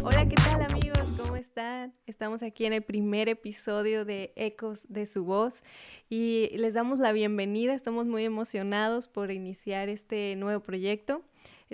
Hola, ¿qué tal amigos? ¿Cómo están? Estamos aquí en el primer episodio de Ecos de su Voz y les damos la bienvenida. Estamos muy emocionados por iniciar este nuevo proyecto.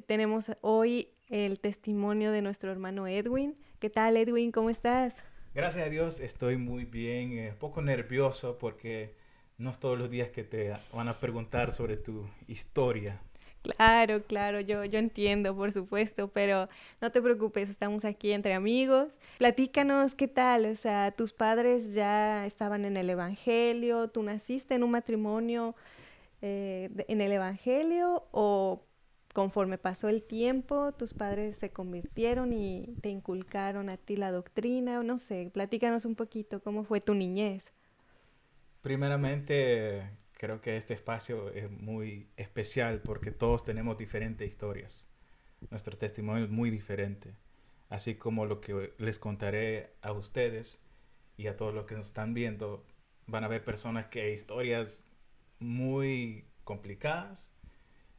Tenemos hoy el testimonio de nuestro hermano Edwin. ¿Qué tal, Edwin? ¿Cómo estás? Gracias a Dios estoy muy bien, un poco nervioso porque no es todos los días que te van a preguntar sobre tu historia. Claro, yo entiendo, por supuesto, pero no te preocupes, estamos aquí entre amigos. Platícanos, ¿qué tal? O sea, tus padres ya estaban en el Evangelio, ¿tú naciste en un matrimonio en el Evangelio o conforme pasó el tiempo tus padres se convirtieron y te inculcaron a ti la doctrina? No sé, platícanos un poquito, ¿cómo fue tu niñez? Primeramente, creo que este espacio es muy especial porque todos tenemos diferentes historias. Nuestro testimonio es muy diferente, así como lo que les contaré a ustedes y a todos los que nos están viendo, van a ver personas que historias muy complicadas,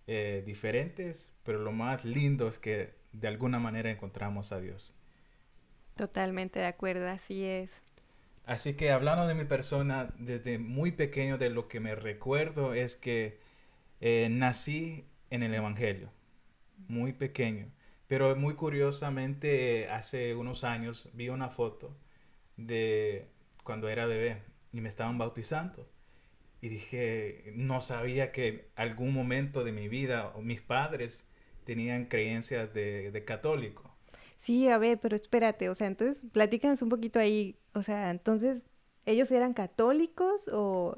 diferentes, pero lo más lindo es que de alguna manera encontramos a Dios. Totalmente de acuerdo, así es. Así que hablando de mi persona, desde muy pequeño de lo que me recuerdo es que nací en el Evangelio, muy pequeño. Pero muy curiosamente, hace unos años vi una foto de cuando era bebé y me estaban bautizando. Y dije, no sabía que algún momento de mi vida o mis padres tenían creencias de católico. Sí, a ver, pero espérate, o sea, entonces platícanos un poquito ahí, o sea, entonces, ¿ellos eran católicos o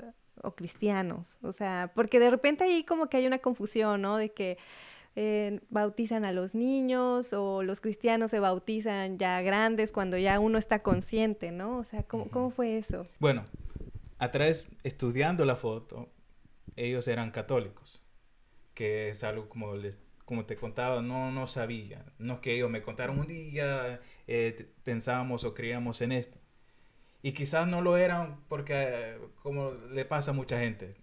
cristianos? O sea, porque de repente ahí como que hay una confusión, ¿no? De que bautizan a los niños o los cristianos se bautizan ya grandes cuando ya uno está consciente, ¿no? O sea, ¿cómo Ujú. fue eso? Bueno, a través, estudiando la foto, ellos eran católicos, que es algo como te contaba, no sabía. No es que ellos me contaron un día, pensábamos o creíamos en esto. Y quizás no lo eran porque, como le pasa a mucha gente,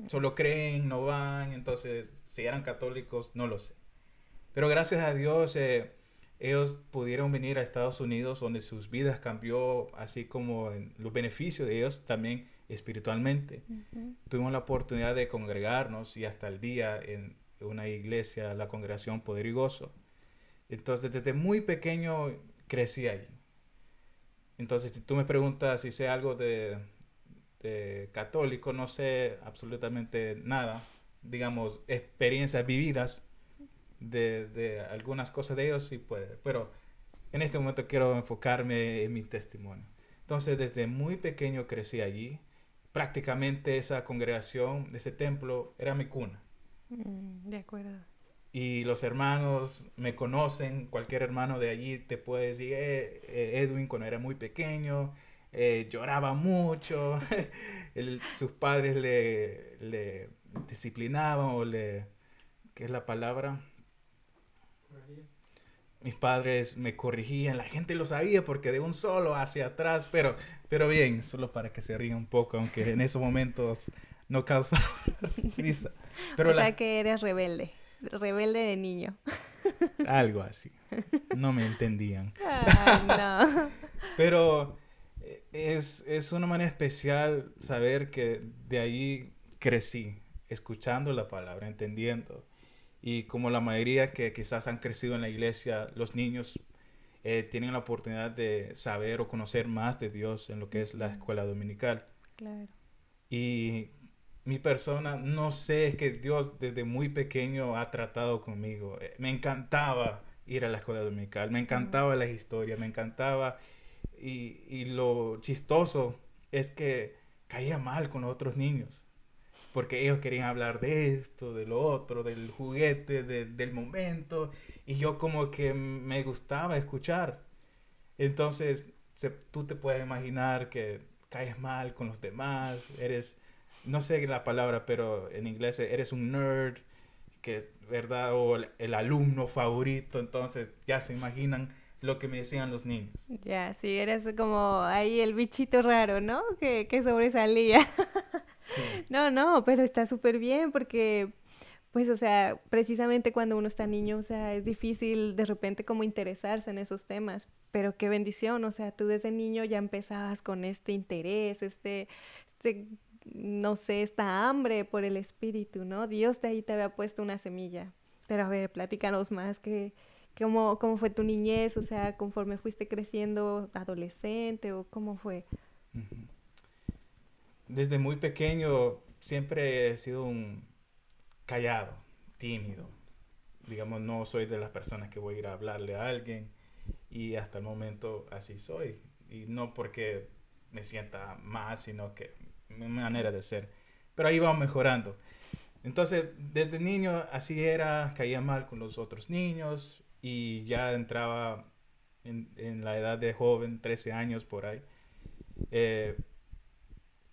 solo creen, no van, entonces si eran católicos, no lo sé. Pero gracias a Dios, ellos pudieron venir a Estados Unidos donde sus vidas cambió, así como en los beneficios de ellos también espiritualmente. Ujú. Tuvimos la oportunidad de congregarnos y hasta el día en una iglesia, la congregación Poder y Gozo. Entonces, desde muy pequeño crecí allí. Entonces, si tú me preguntas si sé algo de católico, no sé absolutamente nada. Digamos, experiencias vividas de algunas cosas de ellos sí puede. Pero en este momento quiero enfocarme en mi testimonio. Entonces, desde muy pequeño crecí allí. Prácticamente esa congregación, ese templo, era mi cuna. De acuerdo. Y los hermanos me conocen, cualquier hermano de allí te puede decir, Edwin cuando era muy pequeño, lloraba mucho, sus padres le disciplinaban o le, ¿qué es la palabra? Mis padres me corrigían, la gente lo sabía porque de un solo hacia atrás, pero bien, solo para que se rían un poco, aunque en esos momentos no causa risa. O Pero sea que eres rebelde, rebelde de niño. algo así, no me entendían. Ay, no. Pero es una manera especial saber que de ahí crecí, escuchando la palabra, entendiendo. Y como la mayoría que quizás han crecido en la iglesia, los niños tienen la oportunidad de saber o conocer más de Dios en lo que es la Ujú. escuela dominical. Claro. Y mi persona, no sé, es que Dios desde muy pequeño ha tratado conmigo. Me encantaba ir a la escuela dominical, me Mm. encantaba las historias, me encantaba. Y lo chistoso es que caía mal con los otros niños. Porque ellos querían hablar de esto, de lo otro, del juguete, del momento. Y yo como que me gustaba escuchar. Entonces, tú te puedes imaginar que caes mal con los demás, eres, no sé la palabra, pero en inglés eres un nerd, que, ¿verdad? O el alumno favorito, entonces ya se imaginan lo que me decían los niños. Ya, sí, eres como ahí el bichito raro, ¿no? Que sobresalía. Sí. No, no, pero está súper bien porque pues, o sea, precisamente cuando uno está niño, o sea, es difícil de repente como interesarse en esos temas, pero qué bendición, o sea, tú desde niño ya empezabas con este interés, este, no sé, esta hambre por el espíritu, ¿no? Dios de ahí te había puesto una semilla. Pero a ver, platícanos más, cómo fue tu niñez, o sea, conforme fuiste creciendo, adolescente, o cómo fue. Ujú. Desde muy pequeño siempre he sido un callado, tímido. Digamos, no soy de las personas que voy a ir a hablarle a alguien y hasta el momento así soy. Y no porque me sienta más, sino que mi manera de ser. Pero ahí vamos mejorando. Entonces, desde niño así era, caía mal con los otros niños y ya entraba en la edad de joven, 13 años por ahí, eh,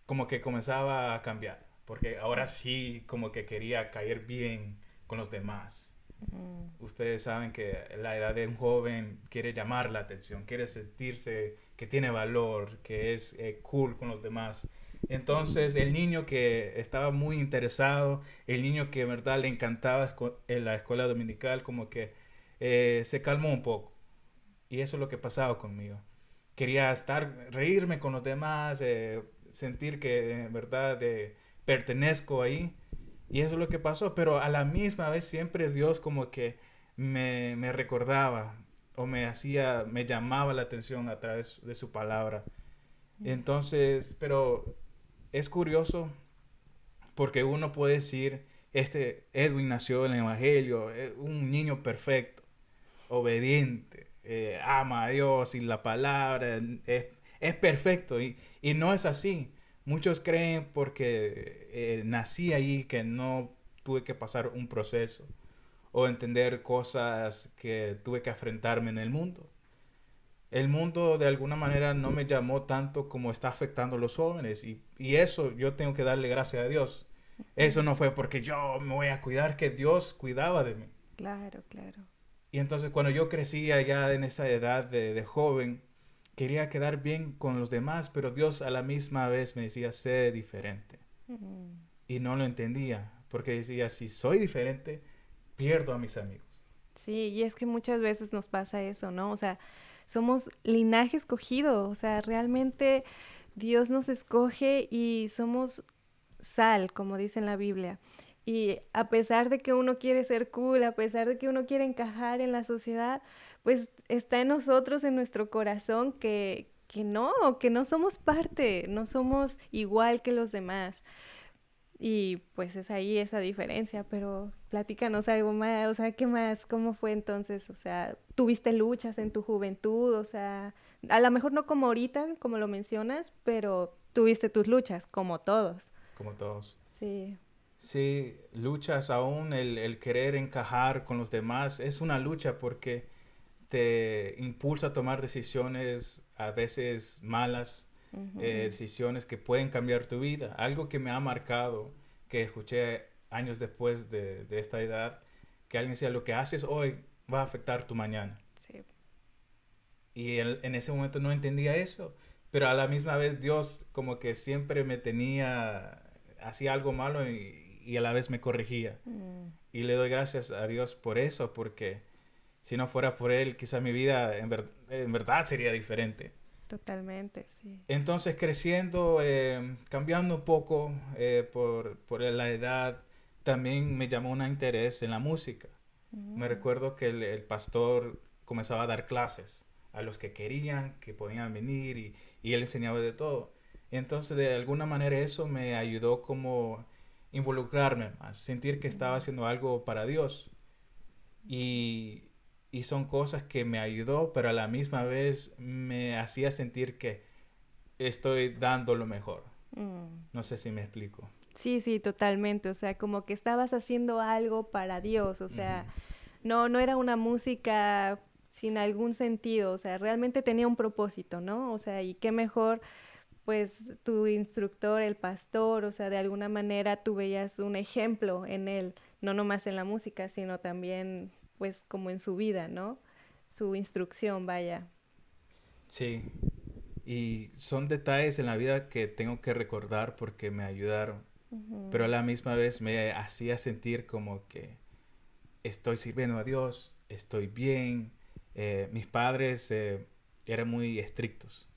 como que comenzaba a cambiar, porque ahora sí como que quería caer bien con los demás. Mm, Ustedes saben que la edad de un joven quiere llamar la atención, quiere sentirse que tiene valor, que es cool con los demás. Entonces el niño que estaba muy interesado, el niño que en verdad le encantaba en la escuela dominical, como que se calmó un poco. Y eso es lo que pasaba conmigo. Quería estar, reírme con los demás, sentir que en verdad pertenezco ahí. Y eso es lo que pasó, pero a la misma vez siempre Dios como que me recordaba o me hacía, me llamaba la atención a través de su palabra. mm. Entonces, pero es curioso porque uno puede decir, este Edwin nació en el Evangelio, un niño perfecto, obediente, ama a Dios y la palabra, es perfecto y no es así. Muchos creen porque nací ahí que no tuve que pasar un proceso o entender cosas que tuve que enfrentarme en el mundo. El mundo de alguna manera no me llamó tanto como está afectando a los jóvenes y eso yo tengo que darle gracias a Dios. Eso Mm. no fue porque yo me voy a cuidar, que Dios cuidaba de mí. Claro, claro. Y entonces cuando yo crecía ya en esa edad de joven, quería quedar bien con los demás, pero Dios a la misma vez me decía, sé diferente. Mm. Y no lo entendía, porque decía, si soy diferente, pierdo a mis amigos. Sí, y es que muchas veces nos pasa eso, ¿no? O sea, somos linaje escogido, o sea, realmente Dios nos escoge y somos sal, como dice en la Biblia. Y a pesar de que uno quiere ser cool, a pesar de que uno quiere encajar en la sociedad, pues está en nosotros, en nuestro corazón, que no somos parte, no somos igual que los demás. Y pues es ahí esa diferencia, pero platícanos algo más, o sea, ¿qué más? ¿Cómo fue entonces? O sea, ¿tuviste luchas en tu juventud? O sea, a lo mejor no como ahorita, como lo mencionas, pero tuviste tus luchas, como todos. Como todos. Sí. Sí, luchas aún, el querer encajar con los demás es una lucha porque te impulsa a tomar decisiones a veces malas, Ujú. decisiones que pueden cambiar tu vida. Algo que me ha marcado, que escuché años después de esta edad, que alguien decía, lo que haces hoy va a afectar tu mañana. Sí. Y en ese momento no entendía eso, pero a la misma vez Dios como que siempre me tenía, hacía algo malo y a la vez me corregía. Mm, Y le doy gracias a Dios por eso, porque si no fuera por Él, quizá mi vida en verdad sería diferente. totalmente, sí. Entonces creciendo, cambiando un poco por la edad, también me llamó un interés en la música. Me Mm, recuerdo que el pastor comenzaba a dar clases a los que querían, que podían venir y él enseñaba de todo. Entonces de alguna manera eso me ayudó como involucrarme más, sentir que estaba mm, haciendo algo para Dios. Y, y son cosas que me ayudó, pero a la misma vez me hacía sentir que estoy dando lo mejor. mm. No sé si me explico. Sí, sí, totalmente. O sea, como que estabas haciendo algo para Dios. O Ujú. sea, no era una música sin algún sentido. O sea, realmente tenía un propósito, ¿no? O sea, y qué mejor, pues, tu instructor, el pastor, o sea, de alguna manera tú veías un ejemplo en él, no nomás en la música, sino también, pues, como en su vida, ¿no? Su instrucción, vaya. Sí, y son detalles en la vida que tengo que recordar porque me ayudaron. pero a la misma vez me hacía sentir como que estoy sirviendo a Dios, estoy bien. Mis padres eran muy estrictos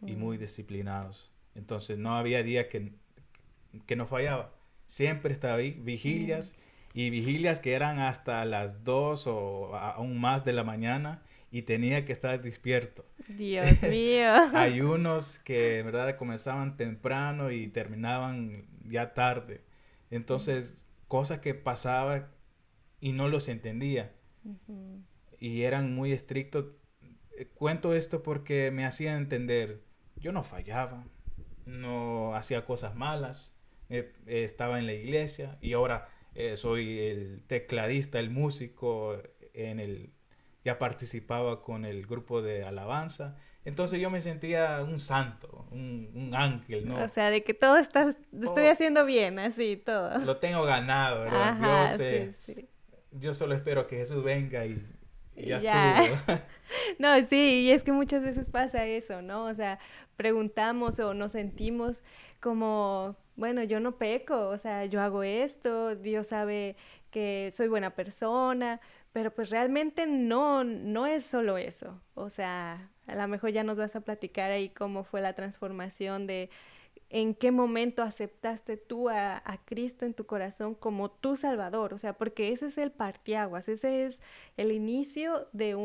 y muy disciplinados. Entonces no había día que no fallaba. Siempre estaba ahí, vigilias, y vigilias que eran hasta las 2 o aún más de la mañana y tenía que estar despierto. Dios mío. Hay unos que, en verdad, comenzaban temprano y terminaban ya tarde. Entonces, cosas que pasaba y no los entendía. Y eran muy estrictos. Cuento esto porque me hacían entender, yo no fallaba, no hacía cosas malas, estaba en la iglesia y ahora soy el tecladista, el músico ya participaba con el grupo de alabanza. Entonces yo me sentía un santo, un ángel, O ¿no? sea, de que estoy Todo haciendo bien, así, todo. lo tengo ganado, ¿verdad? Ajá, sí, sí. Yo solo espero que Jesús venga y ya Y ya. estuvo. No, sí, y es que muchas veces pasa eso, ¿no? O sea, preguntamos o nos sentimos como, bueno, yo no peco, o sea, yo hago esto, Dios sabe que soy buena persona, pero pues realmente no es solo eso. O sea, a lo mejor ya nos vas a platicar ahí cómo fue la transformación de en qué momento aceptaste tú a Cristo en tu corazón como tu Salvador, o sea, porque ese es el parteaguas, ese es el inicio de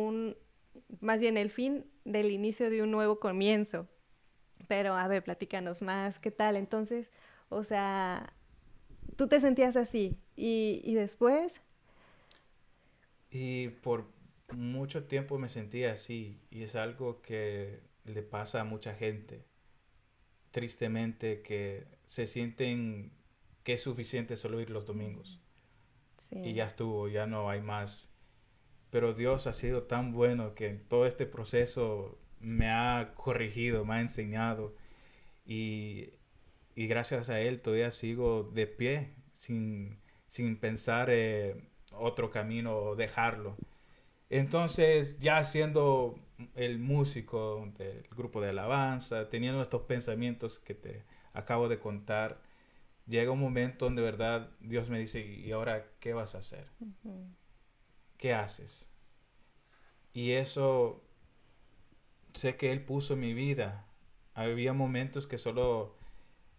más bien el fin del inicio de un nuevo comienzo. Pero a ver, platícanos más, ¿qué tal? Entonces, o sea, tú te sentías así y después, Y por mucho tiempo me sentía así y es algo que le pasa a mucha gente, tristemente, que se sienten que es suficiente solo ir los domingos y sí. ya estuvo, ya no hay más. Pero Dios ha sido tan bueno que en todo este proceso me ha corregido, me ha enseñado y, y gracias a Él todavía sigo de pie sin pensar otro camino o dejarlo. Entonces, ya siendo el músico del grupo de alabanza, teniendo estos pensamientos que te acabo de contar, llega un momento donde de verdad Dios me dice, ¿y ahora qué vas a hacer? Ujú. ¿Qué haces? Y eso sé que Él puso en mi vida. Había momentos que solo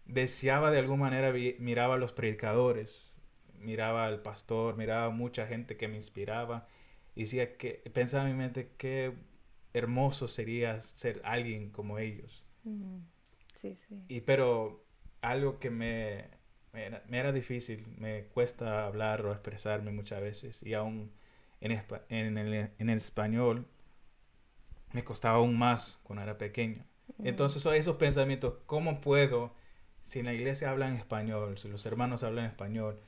deseaba de alguna manera, miraba a los predicadores, miraba al pastor, miraba a mucha gente que me inspiraba. Y decía que, pensaba en mi mente qué hermoso sería ser alguien como ellos. Ujú. Sí, sí. Pero algo que me era difícil, me cuesta hablar o expresarme muchas veces. Y aún en el español me costaba aún más cuando era pequeño. Mm, Entonces son esos pensamientos, ¿cómo puedo, si en la iglesia hablan español, si los hermanos hablan español,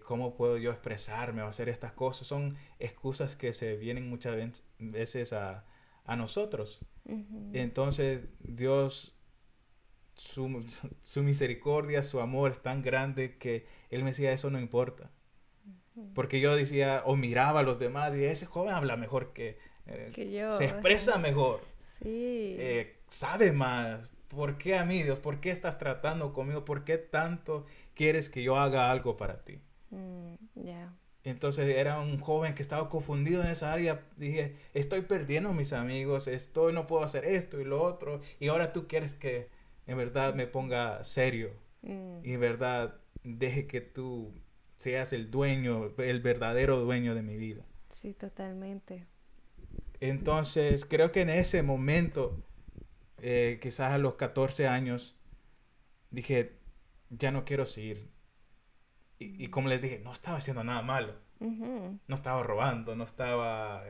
cómo puedo yo expresarme o hacer estas cosas? Son excusas que se vienen muchas veces a nosotros. ujú, Entonces Dios, su misericordia, su amor es tan grande que Él me decía, eso no importa. ujú. Porque yo decía, o miraba a los demás y ese joven habla mejor Que yo, se ajá. expresa mejor, Sí. sabe más. ¿Por qué a mí, Dios? ¿Por qué estás tratando conmigo? ¿Por qué tanto quieres que yo haga algo para ti? Ya. Entonces era un joven que estaba confundido en esa área. Dije, estoy perdiendo a mis amigos, no puedo hacer esto y lo otro. Y ahora tú quieres que en verdad me ponga serio. Mm, Y en verdad deje que tú seas el dueño, el verdadero dueño de mi vida. sí, totalmente. Entonces creo que en ese momento, quizás a los 14 años, dije, ya no quiero seguir. Y Mm. como les dije, no estaba haciendo nada malo. Ujú, No estaba robando, no estaba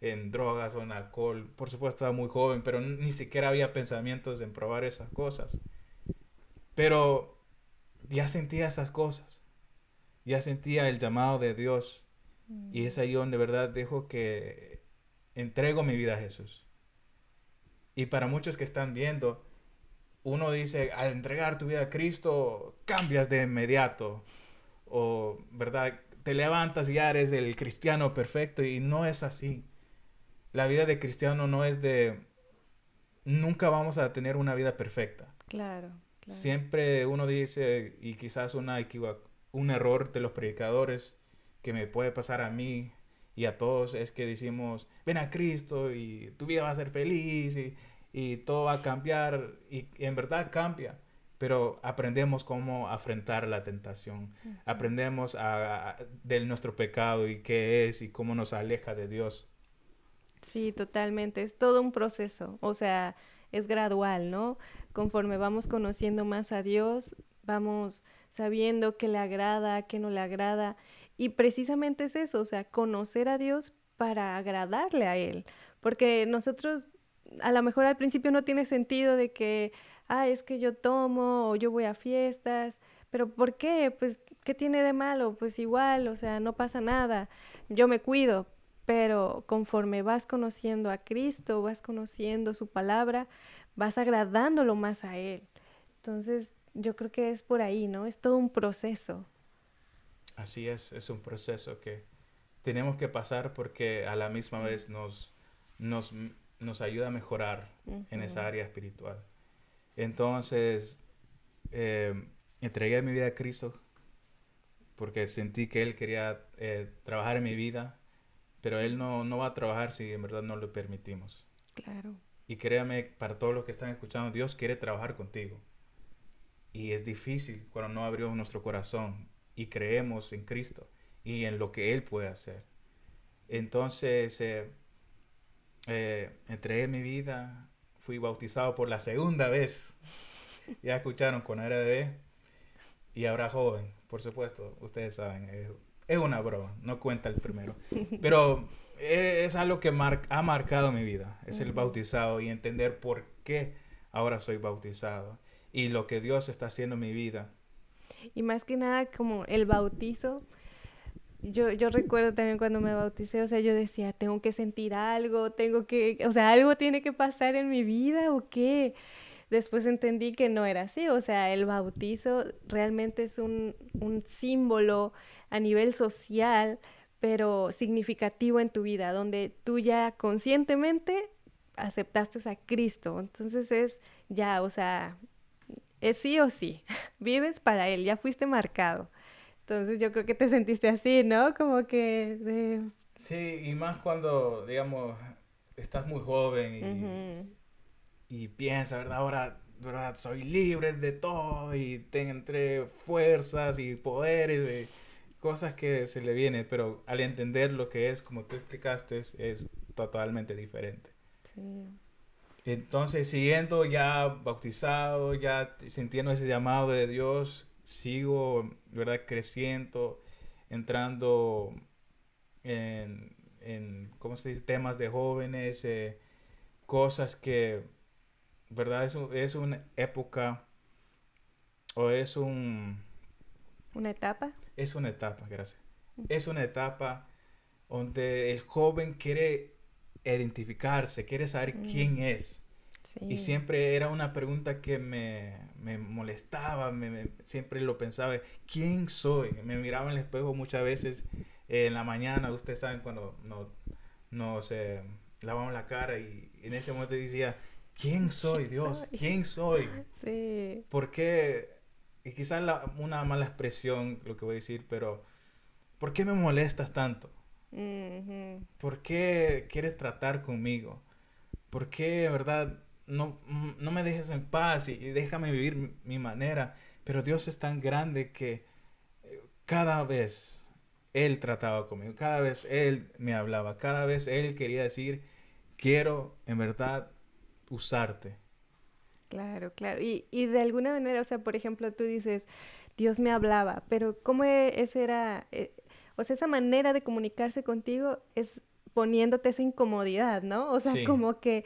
en drogas o en alcohol. Por supuesto estaba muy joven, pero ni siquiera había pensamientos en probar esas cosas. Pero ya sentía esas cosas. Ya sentía el llamado de Dios. Y es mm, ahí donde de verdad dejo que entrego mi vida a Jesús. Y para muchos que están viendo, uno dice, al entregar tu vida a Cristo, cambias de inmediato. O, ¿verdad? Te levantas y ya eres el cristiano perfecto y no es así. La vida de cristiano no es de... Nunca vamos a tener una vida perfecta. claro, claro. Siempre uno dice, y quizás un error de los predicadores que me puede pasar a mí y a todos, es que decimos, ven a Cristo y tu vida va a ser feliz y todo va a cambiar, y en verdad cambia, pero aprendemos cómo afrontar la tentación, Ujú. aprendemos de nuestro pecado y qué es y cómo nos aleja de Dios. Sí, totalmente. Es todo un proceso. O sea, es gradual, ¿no? Conforme vamos conociendo más a Dios, vamos sabiendo qué le agrada, qué no le agrada. Y precisamente es eso, o sea, conocer a Dios para agradarle a Él. Porque nosotros, a lo mejor al principio no tiene sentido de que, ah, es que yo tomo o yo voy a fiestas. Pero ¿por qué? Pues, ¿qué tiene de malo? Pues igual, o sea, no pasa nada. Yo me cuido, pero conforme vas conociendo a Cristo, vas conociendo su palabra, vas agradándolo más a Él. Entonces, yo creo que es por ahí, ¿no? Es todo un proceso. Así es un proceso que tenemos que pasar porque a la misma Sí. vez nos, nos ayuda a mejorar en esa Ujú. área espiritual. Entonces, eh, entregué mi vida a Cristo porque sentí que Él quería trabajar en mi vida, pero Él no va a trabajar si en verdad no lo permitimos. Claro. Y créame, para todos los que están escuchando, Dios quiere trabajar contigo. Y es difícil cuando no abrimos nuestro corazón y creemos en Cristo y en lo que Él puede hacer. Entonces, entregué mi vida, fui bautizado por la segunda vez. Ya escucharon cuando era bebé y ahora joven, por supuesto, ustedes saben, es una broma, no cuenta el primero. Pero es algo que ha marcado mi vida, es el Ujú. bautizado y entender por qué ahora soy bautizado y lo que Dios está haciendo en mi vida. Y más que nada, como el bautizo, yo recuerdo también cuando me bauticé, o sea, yo decía, tengo que sentir algo, tengo que, o sea, algo tiene que pasar en mi vida o qué. Después entendí que no era así, o sea, el bautizo realmente es un símbolo a nivel social, pero significativo en tu vida, donde tú ya conscientemente aceptaste a Cristo. Entonces es ya, o sea, es sí o sí, vives para Él, ya fuiste marcado. Entonces yo creo que te sentiste así, ¿no? Como que de... Sí, y más cuando, digamos, estás muy joven Ujú. y piensas, ¿verdad? Ahora, ¿verdad? Soy libre de todo y tengo entre fuerzas y poderes de cosas que se le vienen, pero al entender lo que es, como tú explicaste, es totalmente diferente. Sí. Entonces, siguiendo ya bautizado, ya sintiendo ese llamado de Dios, sigo, ¿verdad? Creciendo, entrando ¿cómo se dice? Temas de jóvenes, cosas que, ¿verdad? Es una época o ¿Una etapa? es una etapa, gracias. Es una etapa donde el joven quiere identificarse, quiere saber Mm, quién es. Y sí. siempre era una pregunta que me molestaba, siempre lo pensaba, ¿quién soy? Me miraba en el espejo muchas veces en la mañana, ustedes saben cuando nos lavamos la cara y en ese momento decía, ¿quién soy, ¿Quién Dios? soy? ¿Quién soy? Sí. ¿Por qué? Y quizás una mala expresión lo que voy a decir, pero ¿por qué me molestas tanto? Ujú. ¿Por qué quieres tratar conmigo? ¿Por qué, verdad, no me dejes en paz y déjame vivir mi manera? Pero Dios es tan grande que cada vez Él trataba conmigo, cada vez Él me hablaba, cada vez Él quería decir, quiero en verdad usarte. Claro, claro. Y de alguna manera, o sea, por ejemplo, tú dices, Dios me hablaba, pero ¿cómo ese era, o sea, esa manera de comunicarse contigo es poniéndote esa incomodidad, ¿no? O sea, Sí, como que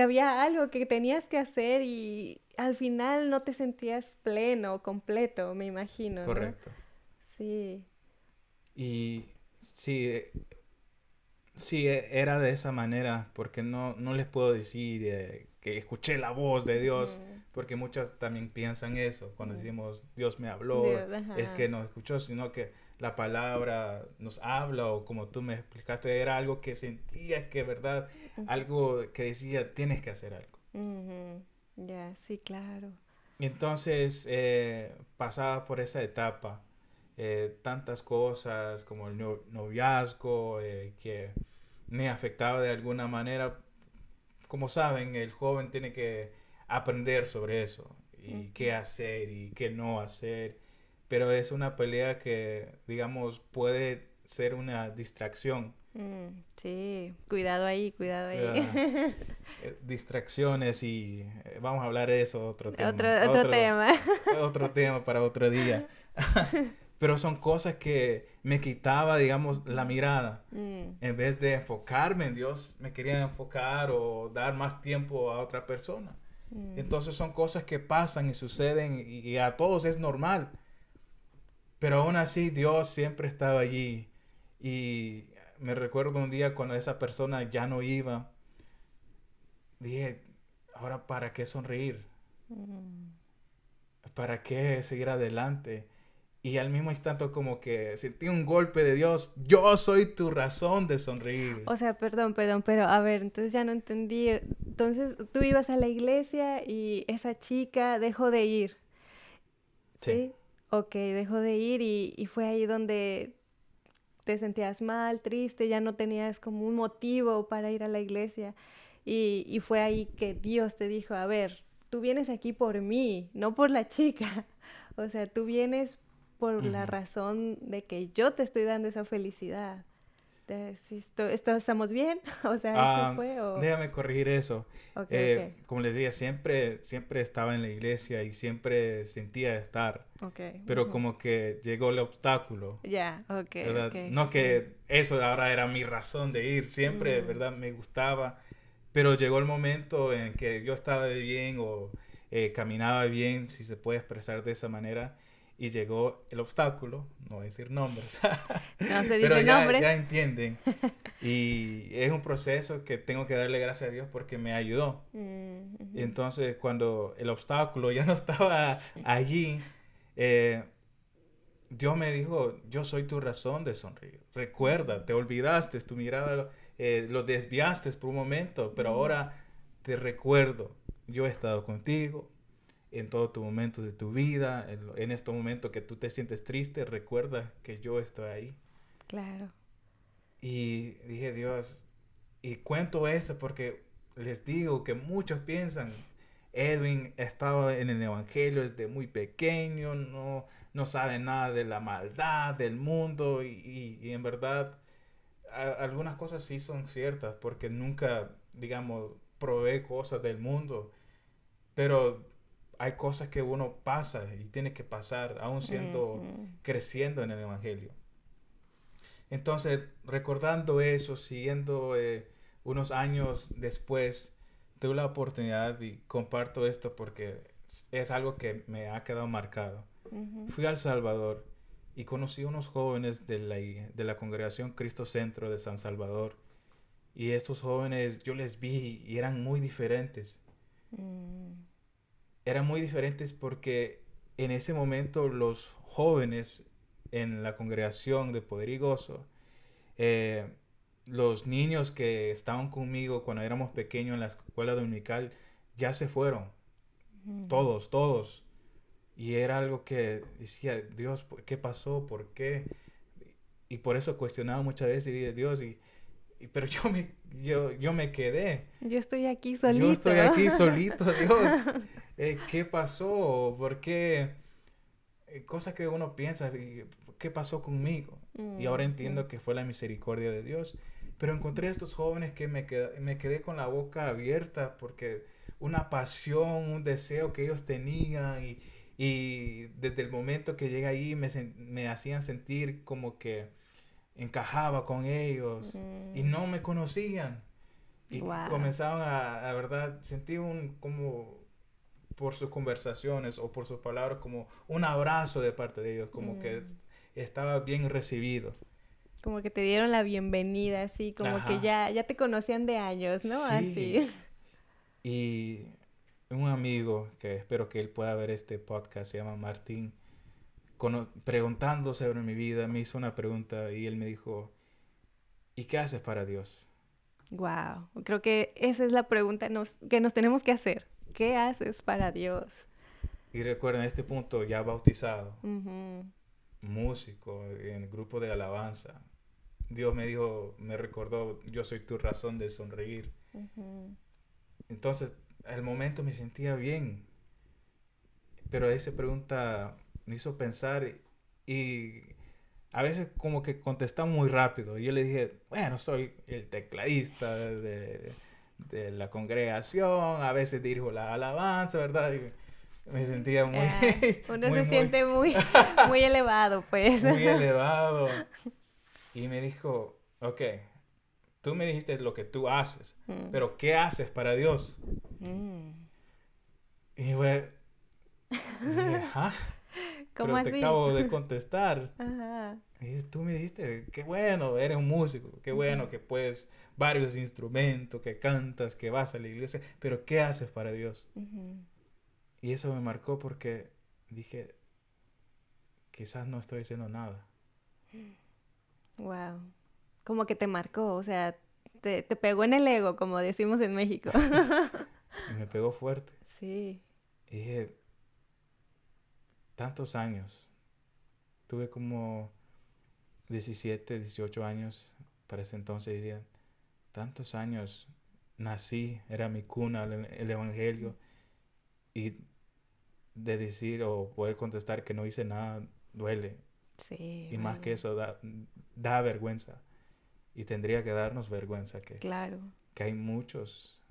había algo que tenías que hacer y al final no te sentías pleno, completo, me imagino, ¿no? correcto. Sí. Y sí, sí, era de esa manera, porque no les puedo decir que escuché la voz de Dios, Ujú. porque muchos también piensan eso, cuando Mm. decimos Dios me habló, Dios, es ajá. que nos escuchó, sino que la palabra nos habla, o como tú me explicaste, era algo que sentía que, verdad, algo que decía, tienes que hacer algo. Ujú. Ya, sí, claro. Entonces, pasaba por esa etapa, tantas cosas como el noviazgo, que me afectaba de alguna manera. Como saben, el joven tiene que aprender sobre eso y qué Ujú. hacer y qué no hacer, pero es una pelea que, digamos, puede ser una distracción. Sí, cuidado ahí, cuidado ahí. Ah, distracciones y vamos a hablar de eso otro Otro, tema, otro tema. otro tema para otro día. Pero son cosas que me quitaba, digamos, la mirada. Mm, En vez de enfocarme en Dios, me quería enfocar o dar más tiempo a otra persona. mm. Entonces son cosas que pasan y suceden y a todos es normal. Pero aún así Dios siempre estaba allí. Y me recuerdo un día cuando esa persona ya no iba, dije, ahora ¿para qué sonreír? Mm. ¿Para qué seguir adelante? Y al mismo instante como que sentí un golpe de Dios. Yo soy tu razón de sonreír. O sea, perdón, pero a ver, entonces ya no entendí. Entonces tú ibas a la iglesia y esa chica dejó de ir, Sí. ¿sí? Ok, dejó de ir y fue ahí donde te sentías mal, triste, ya no tenías como un motivo para ir a la iglesia. Y fue ahí que Dios te dijo, a ver, tú vienes aquí por mí, no por la chica. O sea, tú vienes por la Ujú. razón de que yo te estoy dando esa felicidad. Si ¿estamos bien? O sea, ¿eso Ah, fue o...? déjame corregir eso. Ok, ok, Como les decía, siempre estaba en la iglesia y siempre sentía estar, ok. pero Ujú. como que llegó el obstáculo, Ya, ok, ¿verdad? ok. No Mm, que eso ahora era mi razón de ir, siempre, mm, ¿verdad? Me gustaba, pero llegó el momento en que yo estaba bien o caminaba bien, si se puede expresar de esa manera, y llegó el obstáculo, no voy a decir nombres, no se pero dice nombres. ya entienden. Y es un proceso que tengo que darle gracias a Dios porque me ayudó. Ujú. Entonces, cuando el obstáculo ya no estaba allí, eh, Dios me dijo, yo soy tu razón de sonreír. Recuerda, te olvidaste, tu mirada lo desviaste por un momento, pero Mm, ahora te recuerdo, yo he estado contigo en todos tus momentos de tu vida, en estos momentos que tú te sientes triste, recuerda que yo estoy ahí. claro. Y dije, Dios, y cuento esto porque les digo que muchos piensan, Edwin ha estado en el Evangelio desde muy pequeño, no sabe nada de la maldad, del mundo, y en verdad algunas cosas sí son ciertas, porque nunca, digamos, probé cosas del mundo, pero hay cosas que uno pasa y tiene que pasar, aún siendo, Ujú. creciendo en el Evangelio. Entonces, recordando eso, siguiendo unos años después, tuve la oportunidad y comparto esto porque es algo que me ha quedado marcado. Ujú. Fui a El Salvador y conocí unos jóvenes de la congregación Cristo Centro de San Salvador. Y estos jóvenes yo les vi y eran muy diferentes. Mm, Eran muy diferentes porque en ese momento los jóvenes en la congregación de Poder y Gozo, eh, los niños que estaban conmigo cuando éramos pequeños en la escuela dominical ya se fueron, mm. todos, todos. Y era algo que decía, Dios, ¿qué pasó? ¿Por qué? Y por eso cuestionaba muchas veces y dije, Dios, pero yo me quedé. Yo estoy aquí Yo solito. estoy aquí solito, Dios. ¿Qué pasó? ¿Por qué? Cosas que uno piensa, ¿qué pasó conmigo? Y ahora Ujú. entiendo que fue la misericordia de Dios. Pero encontré a estos jóvenes que me quedé con la boca abierta porque una pasión, un deseo que ellos tenían y desde el momento que llegué ahí me hacían sentir como que encajaba con ellos y Mm, no me conocían y wow. comenzaban a verdad, sentí un como por sus conversaciones o por sus palabras como un abrazo de parte de ellos, como que Mm. estaba bien recibido. Como que te dieron la bienvenida, así, como que Ajá, ya te conocían de años, ¿no? sí. Así. Y un amigo que espero que él pueda ver este podcast, se llama Martín, preguntando sobre mi vida, me hizo una pregunta y él me dijo, ¿y qué haces para Dios? Wow. Creo que esa es la pregunta que nos tenemos que hacer. ¿Qué haces para Dios? Y recuerdo en este punto ya bautizado, Ujú, músico en el grupo de alabanza. Dios me dijo, me recordó, yo soy tu razón de sonreír. ujú. Entonces, al momento me sentía bien, pero esa pregunta me hizo pensar y a veces como que contestamos muy rápido. Y yo le dije, bueno, soy el tecladista de la congregación, a veces dirijo la alabanza, ¿verdad? Y me sentía muy, Ah, uno muy, se muy, siente muy, muy elevado, pues. muy elevado. Y me dijo, ok, tú me dijiste lo que tú haces, Mm, pero ¿qué haces para Dios? mm. Y pues, dije, ¿ah? ¿Cómo Pero te así? acabo de contestar. Ajá. Y tú me dijiste, qué bueno, eres un músico, qué bueno Ujú, que puedes varios instrumentos, que cantas, que vas a la iglesia, pero ¿qué haces para Dios? ujú. Y eso me marcó porque dije, quizás no estoy haciendo nada. Wow. Como que te marcó, o sea, te pegó en el ego, como decimos en México. Y me pegó fuerte. Sí. Y dije, tantos años, tuve como 17, 18 años para ese entonces, diría, tantos años nací, era mi cuna el Evangelio, y de decir o poder contestar que no hice nada duele. Sí, Y más que vaya. eso, da vergüenza. Y tendría que darnos vergüenza Claro. que hay muchos,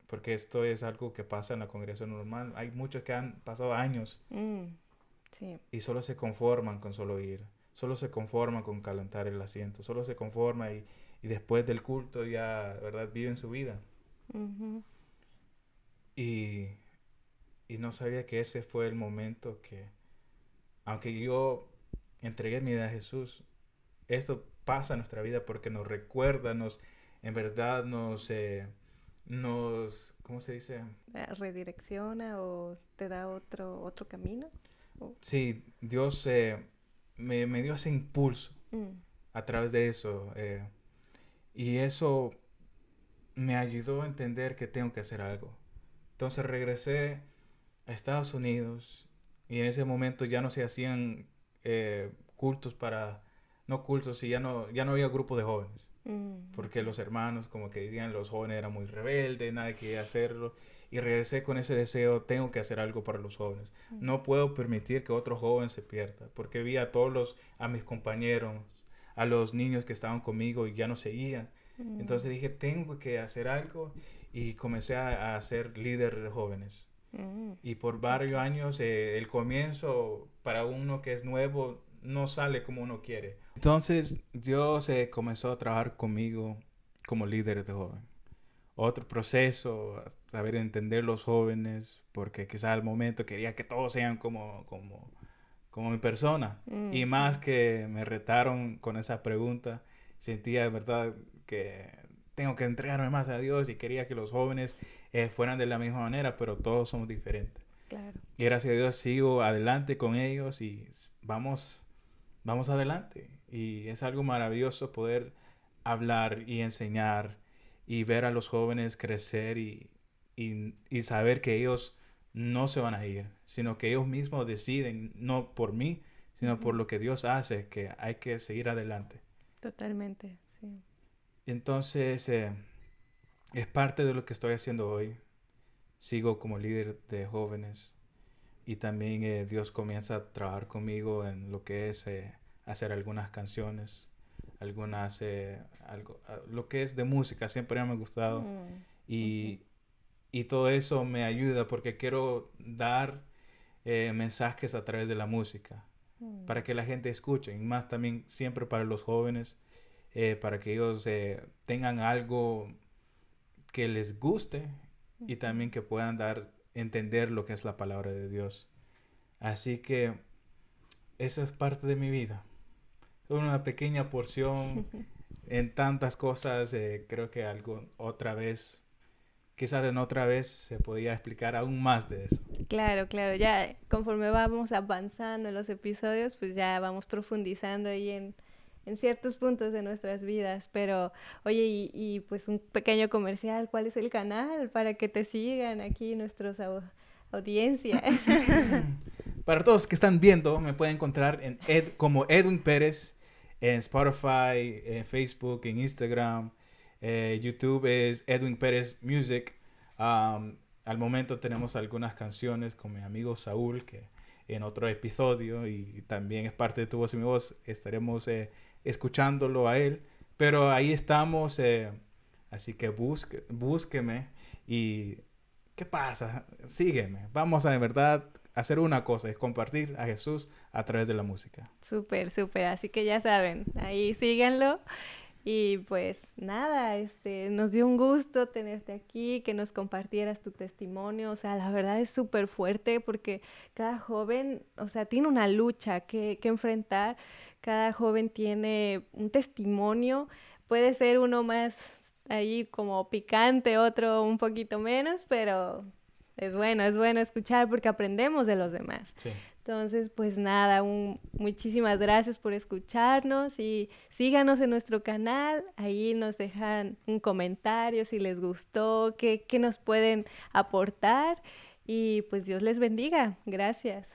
porque esto es algo que pasa en la congregación normal. Hay muchos que han pasado años Mm, sí. y solo se conforman con solo ir. Solo se conforman con calentar el asiento. Solo se conforman y después del culto ya, ¿verdad? Viven su vida. Ujú. Y, y no sabía que ese fue el momento que, aunque yo entregué mi vida a Jesús, esto pasa en nuestra vida porque nos recuerda, en verdad ¿cómo se dice? Redirecciona o te da otro camino. O- Sí, Dios me dio ese impulso mm, a través de eso. Y eso me ayudó a entender que tengo que hacer algo. Entonces regresé a Estados Unidos y en ese momento ya no se hacían cultos no cultos, y ya no había grupo de jóvenes. Porque ujú, los hermanos como que decían los jóvenes eran muy rebeldes, nadie quería hacerlo. Y regresé con ese deseo, tengo que hacer algo para los jóvenes. mm, No puedo permitir que otro joven se pierda, porque vi a a mis compañeros, a los niños que estaban conmigo y ya no seguían. mm, Entonces dije, tengo que hacer algo y comencé a ser líder de jóvenes. mm, Y por ok. varios años el comienzo para uno que es nuevo no sale como uno quiere. Entonces Dios comenzó a trabajar conmigo como líder de joven. Otro proceso, saber entender los jóvenes, porque quizás al momento quería que todos sean como mi persona. Y más Ujú, que me retaron con esa pregunta, sentía de verdad que tengo que entregarme más a Dios y quería que los jóvenes fueran de la misma manera, pero todos somos diferentes. claro. Y gracias a Dios sigo adelante con ellos y vamos adelante. Y es algo maravilloso poder hablar y enseñar y ver a los jóvenes crecer y saber que ellos no se van a ir, sino que ellos mismos deciden, no por mí, sino por Ujú, lo que Dios hace, que hay que seguir adelante. totalmente, sí. Entonces, es parte de lo que estoy haciendo hoy. Sigo como líder de jóvenes y también Dios comienza a trabajar conmigo en lo que es hacer algunas canciones, lo que es de música, siempre me ha gustado Mm, ujú, y, y todo eso me ayuda porque quiero dar mensajes a través de la música para mm, que la gente escuche y más también siempre para los jóvenes, para que ellos tengan algo que les guste y ujú. también que puedan entender lo que es la palabra de Dios. Así que eso es parte de mi vida. Una pequeña porción en tantas cosas. Creo que algo otra vez, quizás en otra vez se podía explicar aún más de eso. Claro, claro, ya conforme vamos avanzando en los episodios, pues ya vamos profundizando ahí en ciertos puntos de nuestras vidas. Pero, oye, pues un pequeño comercial, ¿cuál es el canal para que te sigan aquí nuestros audiencia. Para todos que están viendo, me pueden encontrar como Edwin Pérez en Spotify, en Facebook, en Instagram. YouTube es Edwin Pérez Music. Al momento tenemos algunas canciones con mi amigo Saúl, que en otro episodio, y también es parte de Tu Voz y Mi Voz, estaremos escuchándolo a él. Pero ahí estamos, así que búsqueme y ¿qué pasa? Sígueme. Vamos a de verdad hacer una cosa, es compartir a Jesús a través de la música. Súper, súper. Así que ya saben, ahí síganlo. Y pues nada, nos dio un gusto tenerte aquí, que nos compartieras tu testimonio. O sea, la verdad es súper fuerte porque cada joven, o sea, tiene una lucha que enfrentar. Cada joven tiene un testimonio. Puede ser uno más ahí como picante, otro un poquito menos, pero es bueno escuchar porque aprendemos de los demás. Sí. Entonces, pues nada, muchísimas gracias por escucharnos y síganos en nuestro canal. Ahí nos dejan un comentario si les gustó, qué nos pueden aportar y pues Dios les bendiga. Gracias.